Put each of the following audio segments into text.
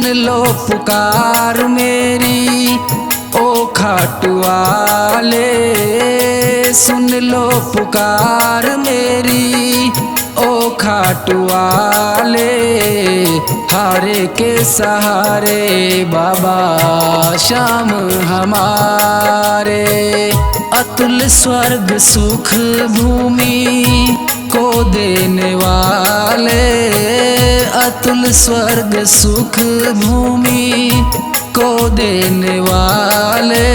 लो पुकार मेरी ओ खाटू वाले, सुन लो पुकार मेरी ओ खाटू वाले। हारे के सहारे बाबा श्याम हमारे, अतुल स्वर्ग सुख भूमि को देने वाले, अतुल स्वर्ग सुख भूमि को देने वाले।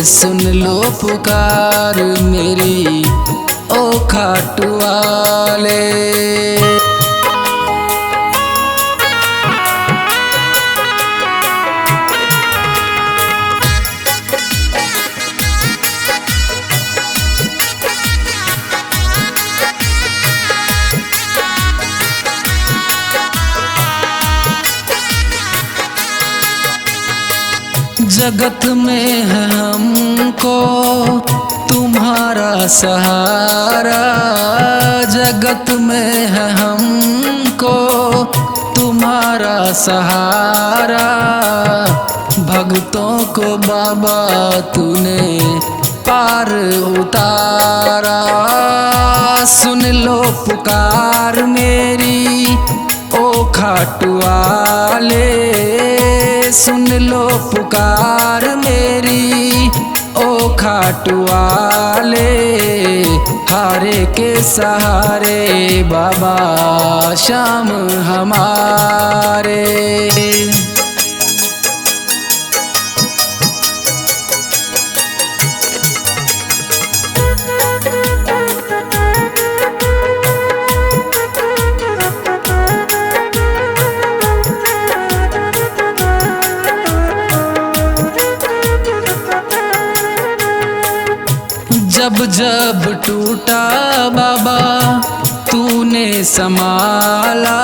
सुन लो पुकार मेरी ओ खाटू वाले। जगत में है हमको तुम्हारा सहारा, जगत में है हमको तुम्हारा सहारा। भक्तों को बाबा तूने पार उतारा। सुन लो पुकार मेरी ओ खाटू वाले, सुन लो पुकार मेरी ओ खाटू वाले। हारे के सहारे बाबा श्याम हमारे। जब जब टूटा बाबा तूने संभाला,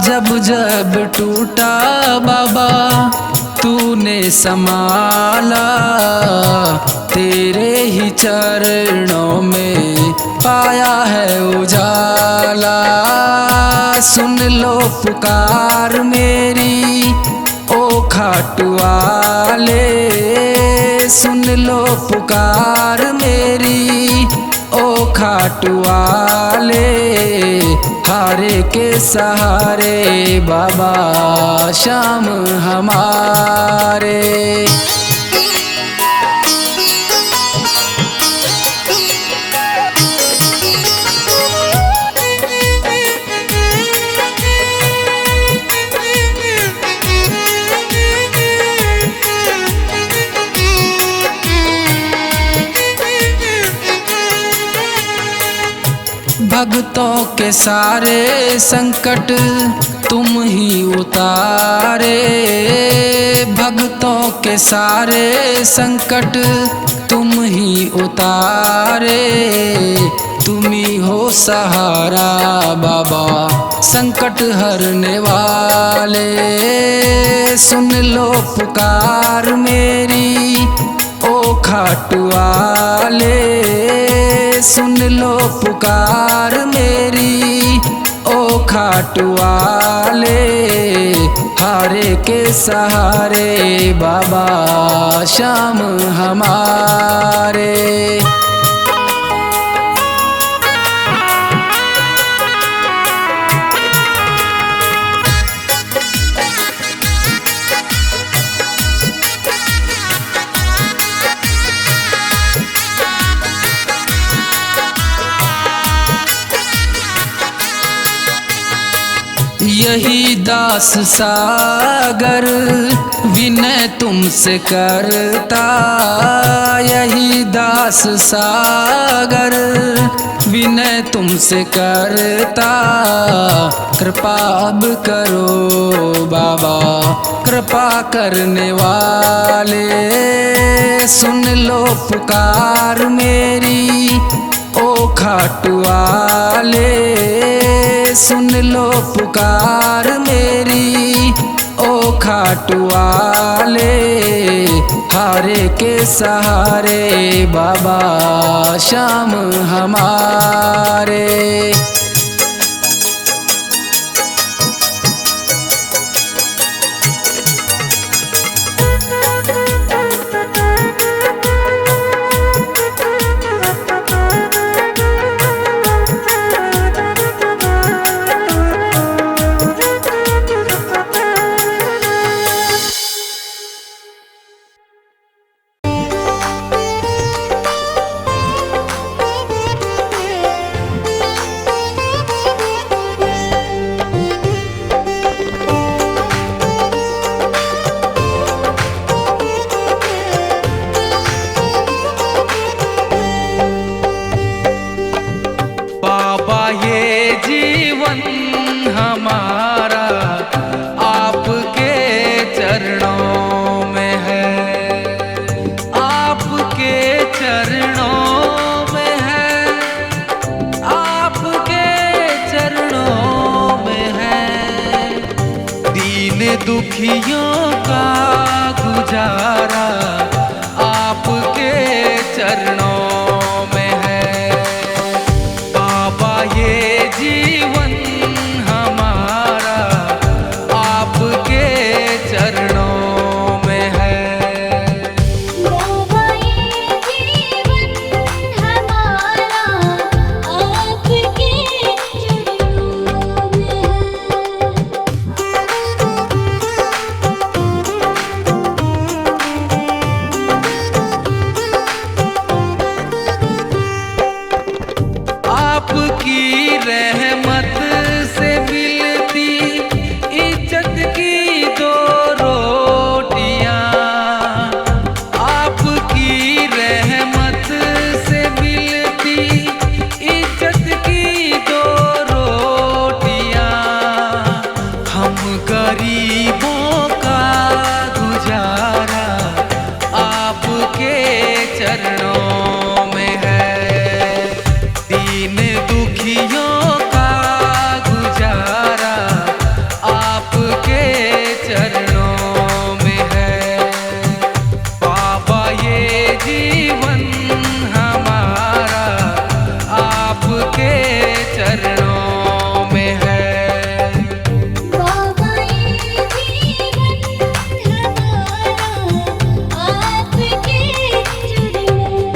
जब जब टूटा बाबा तूने संभाला। तेरे ही चरणों में पाया है उजाला। सुन लो पुकार मेरी ओ खाटू वाले, सुन लो पुकार मेरी ओ खाटू वाले। हारे के सहारे बाबा श्याम हमारे। भक्तों के सारे संकट तुम ही उतारे, भक्तों के सारे संकट तुम ही उतारे। तुम ही हो सहारा बाबा संकट हरने वाले। सुन लो पुकार मेरी ओ खाटू वाले, सुन लो पुकार मेरी ओ खाटू वाले। हारे के सहारे बाबा श्याम हमारे। यही दास सागर विनय तुमसे करता, यही दास सागर विनय तुमसे करता। कृपा अब करो बाबा कृपा करने वाले। सुन लो पुकार मेरी ओ खाटू वाले, सुन लो पुकार मेरी ओ खाटू वाले। हारे के सहारे बाबा श्याम हमारे। जीवन हमारा आपके चरणों में है, आपके चरणों में है, आपके चरणों में है। दीन दुखियों का गुजारा आपके चरणों में है। बाबा ये जीवन हमारा आपके चरणों में है। बाबा ये जीवन हमारा आपके चरणों में आपकी रहमत से मिलती इज्जत की दो रोटियां, आपकी रहमत से मिलती इज्जत की दो रोटियां। हम गरीबों का गुजारा आपके चरणों में है। दीन दुखियों का गुजारा आपके चरणों में है। बाबा ये जीवन हमारा आपके चरणों में है। बाबा ये जीवन हमारा आपके चरणों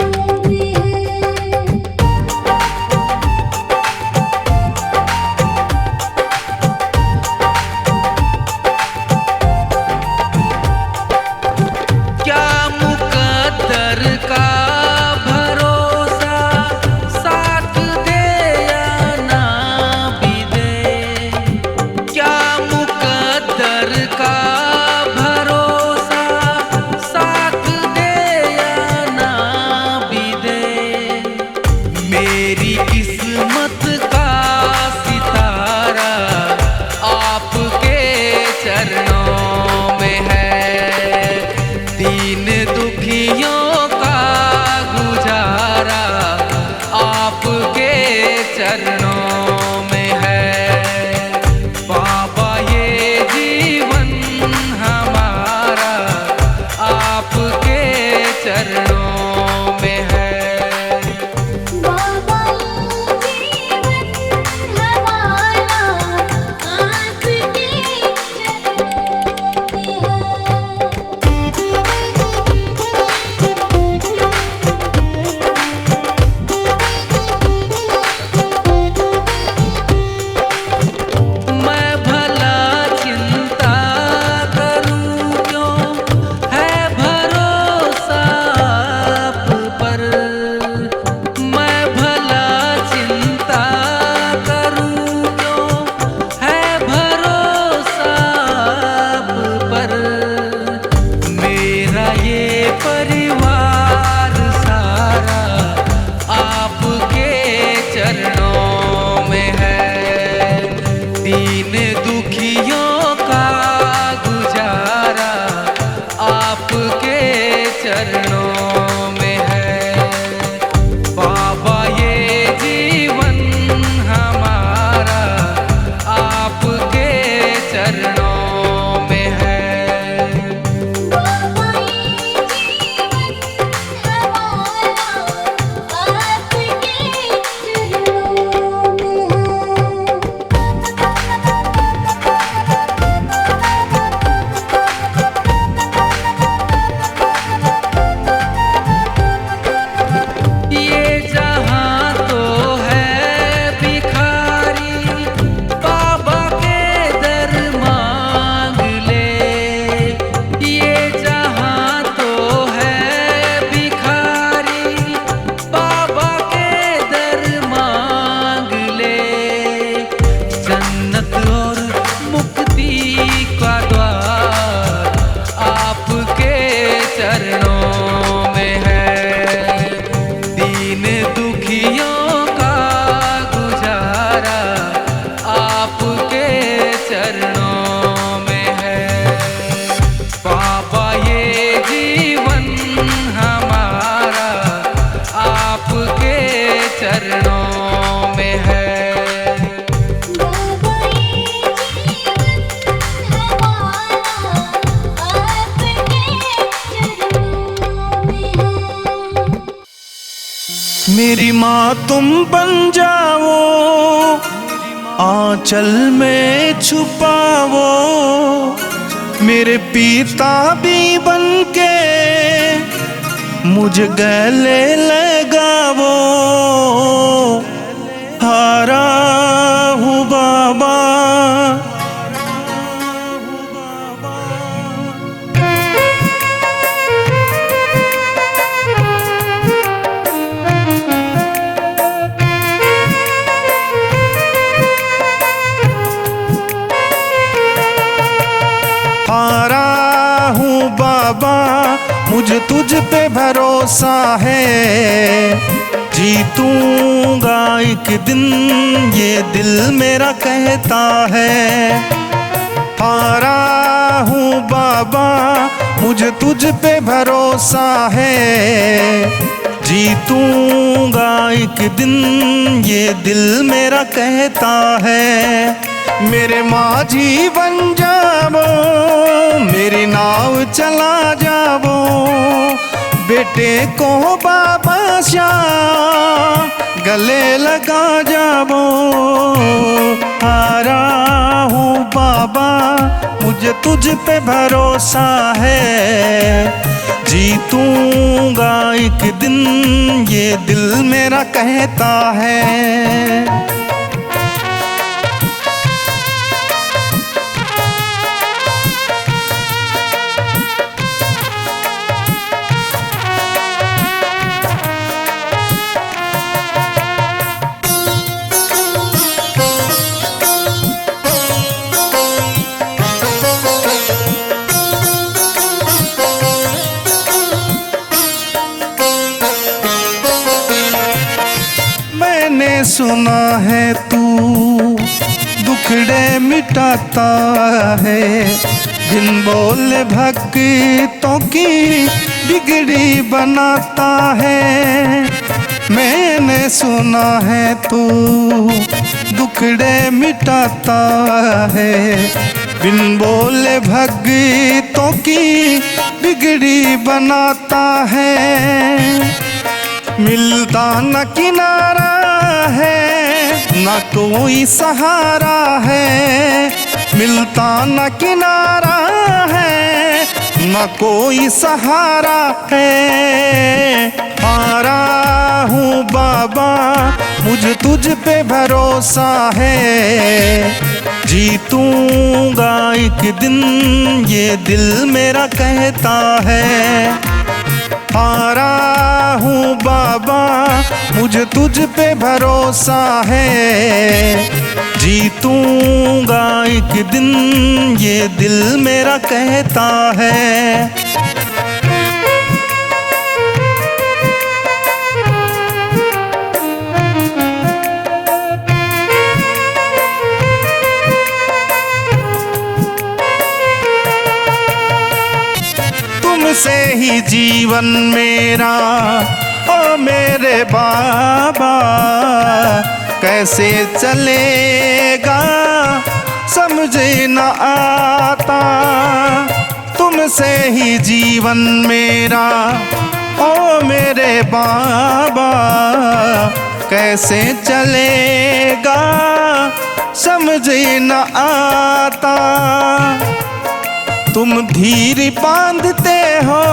मेरी माँ तुम बन जाओ, आंचल में छुपाओ, मेरे पिता भी बन के मुझे गले लगाओ। हारा हूँ बाबा, हारा हूँ बाबा, मुझे तुझ पे भरोसा है। जीतूंगा एक दिन, ये दिल मेरा कहता है। हारा हूँ बाबा, मुझे तुझ पे भरोसा है। जीतूंगा एक दिन, ये दिल मेरा कहता है। मेरे माझी बन जावो, मेरी नाव चला जावो, बेटे को बाबा श्याम गले लगा जावो। हारा हूँ बाबा, मुझे तुझ पे भरोसा है। जीतूंगा एक दिन, ये दिल मेरा कहता है। मैंने सुना है तू दुखड़े मिटाता है, बिन बोले भक्तों की बिगड़ी बनाता है। मैंने सुना है तू दुखड़े मिटाता है, बिन बोले भक्तों की बिगड़ी बनाता है। मिलता न किनारा है, न कोई सहारा है। मिलता न किनारा है, न कोई सहारा है। हारा हूँ बाबा, मुझे तुझ पे भरोसा है। जीतूंगा एक दिन, ये दिल मेरा कहता है। हारा हूँ बाबा, मुझे तुझ पे भरोसा है। जीतूंगा एक दिन, ये दिल मेरा कहता है। तुमसे ही जीवन मेरा, ओ मेरे बाबा, कैसे चलेगा समझ न आता। तुमसे ही जीवन मेरा, ओ मेरे बाबा, कैसे चलेगा समझ न आता। तुम धीर बांधते हो,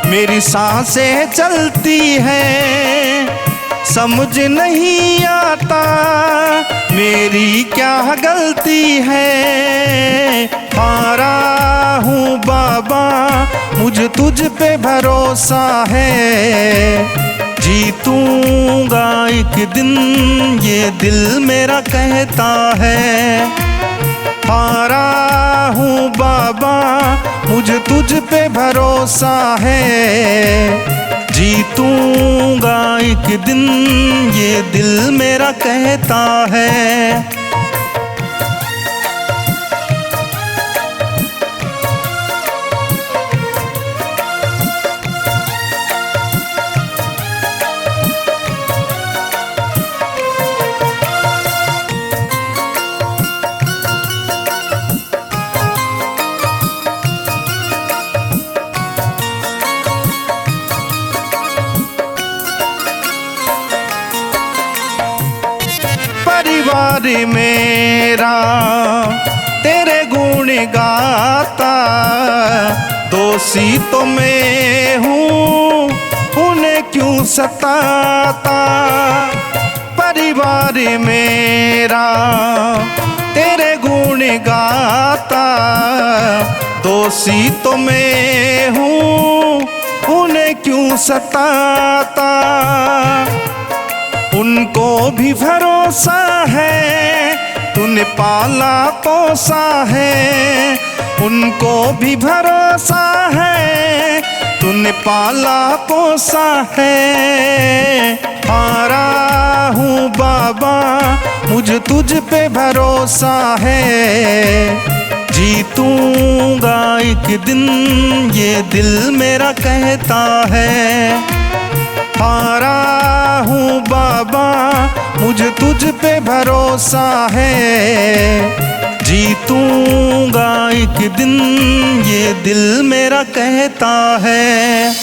मेरी सांसें चलती हैं। समझ नहीं आता मेरी क्या गलती है। हारा हूँ बाबा, मुझे तुझ पे भरोसा है। जीतूंगा एक दिन, ये दिल मेरा कहता है। हारा हूँ बाबा, मुझे तुझ पे भरोसा है। जीतूंगा एक दिन, ये दिल मेरा कहता है। परिवार मेरा तेरे गुण गाता, दोषी तो मैं हूँ उन्हें क्यों सताता। परिवार मेरा तेरे गुण गाता, दोषी तो मैं हूँ उन्हें क्यों सताता। उनको भी भरोसा है तूने पाला पोसा है, उनको भी भरोसा है तूने पाला पोसा है। हारा हूँ बाबा मुझे तुझ पे भरोसा है, जीतूंगा एक दिन ये दिल मेरा कहता है। हारा हूँ बाबा मुझे तुझ पे भरोसा है, जीतूंगा एक दिन ये दिल मेरा कहता है।